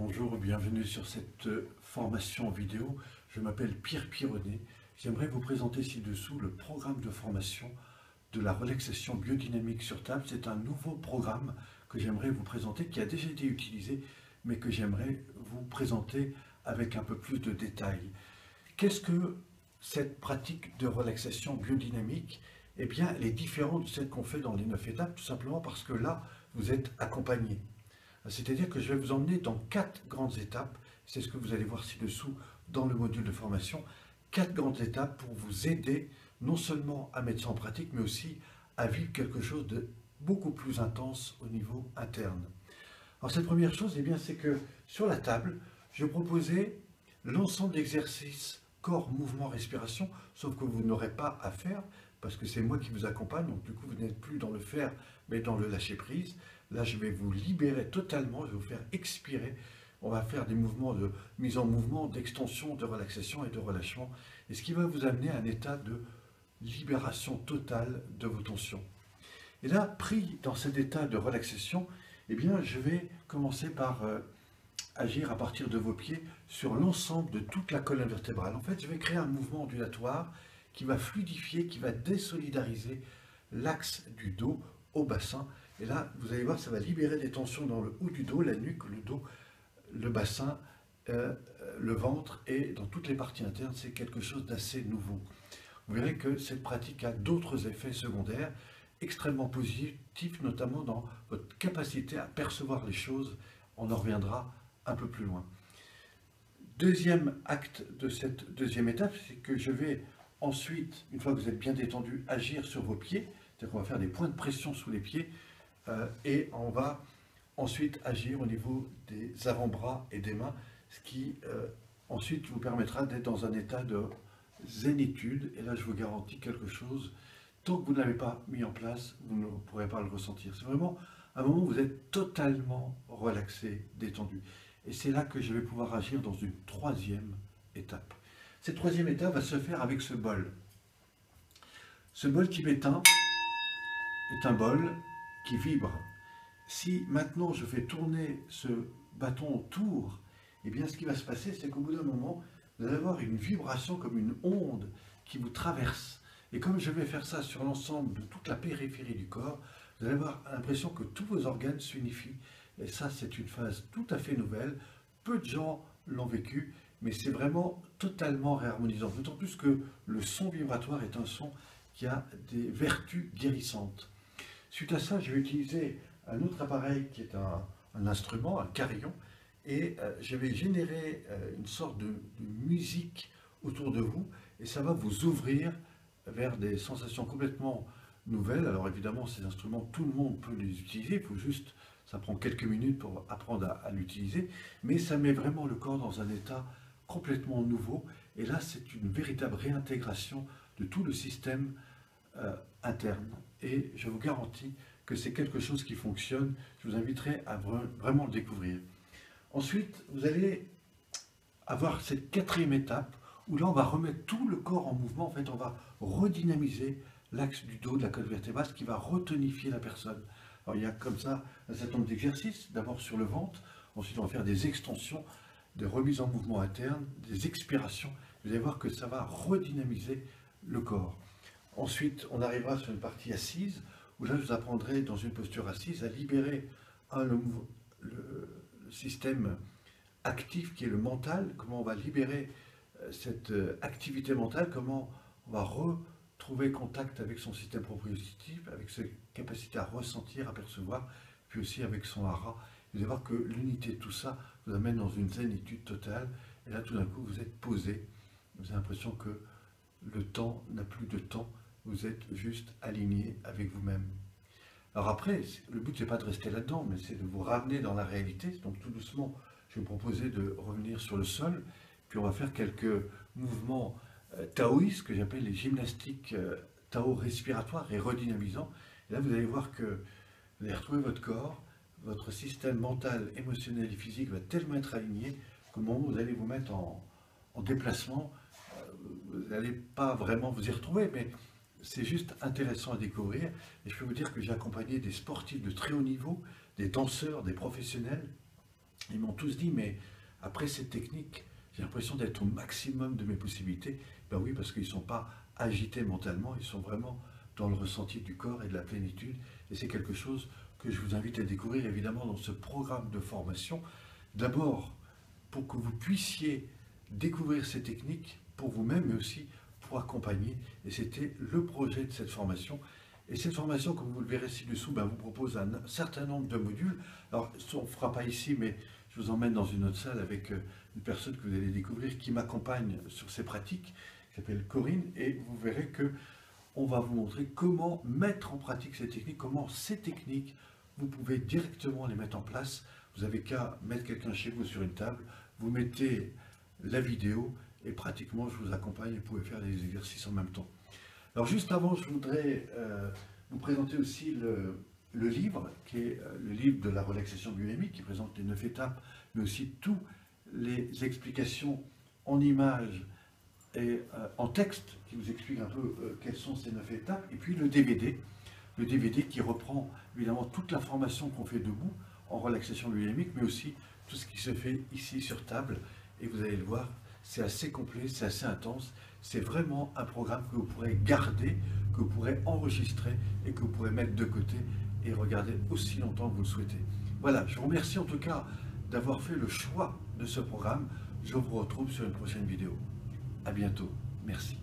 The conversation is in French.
Bonjour, bienvenue sur cette formation vidéo. Je m'appelle Pierre Pironnet. J'aimerais vous présenter ci-dessous le programme de formation de la relaxation biodynamique sur table. C'est un nouveau programme que j'aimerais vous présenter, qui a déjà été utilisé, mais que j'aimerais vous présenter avec un peu plus de détails. Qu'est-ce que cette pratique de relaxation biodynamique? Eh bien, elle est différente de celle qu'on fait dans les 9 étapes, tout simplement parce que là, vous êtes accompagné. C'est-à-dire que je vais vous emmener dans 4 grandes étapes, c'est ce que vous allez voir ci-dessous dans le module de formation, 4 grandes étapes pour vous aider non seulement à mettre ça en pratique, mais aussi à vivre quelque chose de beaucoup plus intense au niveau interne. Alors cette première chose, eh bien, c'est que sur la table, je proposais l'ensemble d'exercices corps, mouvement, respiration, sauf que vous n'aurez pas à faire, parce que c'est moi qui vous accompagne, donc du coup vous n'êtes plus dans le faire, mais dans le lâcher prise. Là, je vais vous libérer totalement, je vais vous faire expirer. On va faire des mouvements de mise en mouvement, d'extension, de relaxation et de relâchement, et ce qui va vous amener à un état de libération totale de vos tensions. Et là, pris dans cet état de relaxation, eh bien, je vais commencer par agir à partir de vos pieds sur l'ensemble de toute la colonne vertébrale. En fait, je vais créer un mouvement ondulatoire qui va fluidifier, qui va désolidariser l'axe du dos au bassin. Et là, vous allez voir, ça va libérer des tensions dans le haut du dos, la nuque, le dos, le bassin, le ventre et dans toutes les parties internes. C'est quelque chose d'assez nouveau. Vous verrez que cette pratique a d'autres effets secondaires extrêmement positifs, notamment dans votre capacité à percevoir les choses. On en reviendra un peu plus loin. Deuxième acte de cette deuxième étape, c'est que je vais ensuite, une fois que vous êtes bien détendu, agir sur vos pieds. C'est-à-dire qu'on va faire des points de pression sous les pieds et on va ensuite agir au niveau des avant-bras et des mains, ce qui ensuite vous permettra d'être dans un état de zénitude. Et là, je vous garantis quelque chose, tant que vous ne l'avez pas mis en place, vous ne pourrez pas le ressentir. C'est vraiment un moment où vous êtes totalement relaxé, détendu. Et c'est là que je vais pouvoir agir dans une troisième étape. Cette troisième étape va se faire avec ce bol. Ce bol tibétain est un bol qui vibre. Si maintenant je fais tourner ce bâton autour, eh bien ce qui va se passer, c'est qu'au bout d'un moment, vous allez avoir une vibration comme une onde qui vous traverse. Et comme je vais faire ça sur l'ensemble de toute la périphérie du corps, vous allez avoir l'impression que tous vos organes s'unifient. Et ça, c'est une phase tout à fait nouvelle. Peu de gens l'ont vécu, mais c'est vraiment totalement réharmonisant. D'autant plus que le son vibratoire est un son qui a des vertus guérissantes. Suite à ça, je vais utiliser un autre appareil qui est un instrument, un carillon, et je vais générer une sorte de musique autour de vous, et ça va vous ouvrir vers des sensations complètement nouvelles. Alors évidemment, ces instruments, tout le monde peut les utiliser, il faut juste, ça prend quelques minutes pour apprendre à l'utiliser, mais ça met vraiment le corps dans un état complètement nouveau, et là c'est une véritable réintégration de tout le système interne. Et je vous garantis que c'est quelque chose qui fonctionne. Je vous inviterai à vraiment le découvrir. Ensuite, vous allez avoir cette quatrième étape où là, on va remettre tout le corps en mouvement. En fait, on va redynamiser l'axe du dos, de la colonne vertébrale, ce qui va retonifier la personne. Alors, il y a comme ça un certain nombre d'exercices. D'abord sur le ventre. Ensuite, on va faire des extensions, des remises en mouvement interne, des expirations. Vous allez voir que ça va redynamiser le corps. Ensuite, on arrivera sur une partie assise, où là, je vous apprendrai, dans une posture assise, à libérer le système actif qui est le mental, comment on va libérer cette activité mentale, comment on va retrouver contact avec son système proprioceptif, avec ses capacités à ressentir, à percevoir, puis aussi avec son hara. Vous allez voir que l'unité de tout ça vous amène dans une zénitude totale, et là, tout d'un coup, vous êtes posé, vous avez l'impression que le temps n'a plus de temps, vous êtes juste aligné avec vous-même. Alors après, le but c'est pas de rester là-dedans, mais c'est de vous ramener dans la réalité. Donc tout doucement, je vais vous proposer de revenir sur le sol, puis on va faire quelques mouvements taoïstes, que j'appelle les gymnastiques tao respiratoires et redynamisants. Et là, vous allez voir que vous allez retrouver votre corps, votre système mental, émotionnel et physique va tellement être aligné qu'au moment où vous allez vous mettre en déplacement, vous n'allez pas vraiment vous y retrouver, mais c'est juste intéressant à découvrir. Et je peux vous dire que j'ai accompagné des sportifs de très haut niveau, des danseurs, des professionnels, Ils m'ont tous dit, mais après cette technique, j'ai l'impression d'être au maximum de mes possibilités. Ben oui, parce qu'ils ne sont pas agités mentalement, ils sont vraiment dans le ressenti du corps et de la plénitude. Et c'est quelque chose que je vous invite à découvrir évidemment dans ce programme de formation. D'abord, pour que vous puissiez découvrir ces techniques pour vous-même, mais aussi pour accompagner. Et c'était le projet de cette formation. Et cette formation, comme vous le verrez ci-dessous, ben, vous propose un certain nombre de modules. Alors, on ne fera pas ici, mais je vous emmène dans une autre salle avec une personne que vous allez découvrir qui m'accompagne sur ces pratiques, qui s'appelle Corinne, et vous verrez que on va vous montrer comment mettre en pratique ces techniques, comment ces techniques, vous pouvez directement les mettre en place. Vous n'avez qu'à mettre quelqu'un chez vous sur une table, vous mettez la vidéo et pratiquement je vous accompagne et vous pouvez faire les exercices en même temps. Alors juste avant, je voudrais vous présenter aussi le livre, qui est le livre de la relaxation biomimétique, qui présente les 9 étapes, mais aussi toutes les explications en images et en texte, qui vous explique un peu quelles sont ces 9 étapes, et puis le DVD qui reprend évidemment toute la formation qu'on fait debout en relaxation biomimétique, mais aussi tout ce qui se fait ici sur table, et vous allez le voir, c'est assez complet, c'est assez intense, c'est vraiment un programme que vous pourrez garder, que vous pourrez enregistrer et que vous pourrez mettre de côté et regarder aussi longtemps que vous le souhaitez. Voilà, je vous remercie en tout cas d'avoir fait le choix de ce programme. Je vous retrouve sur une prochaine vidéo. À bientôt. Merci.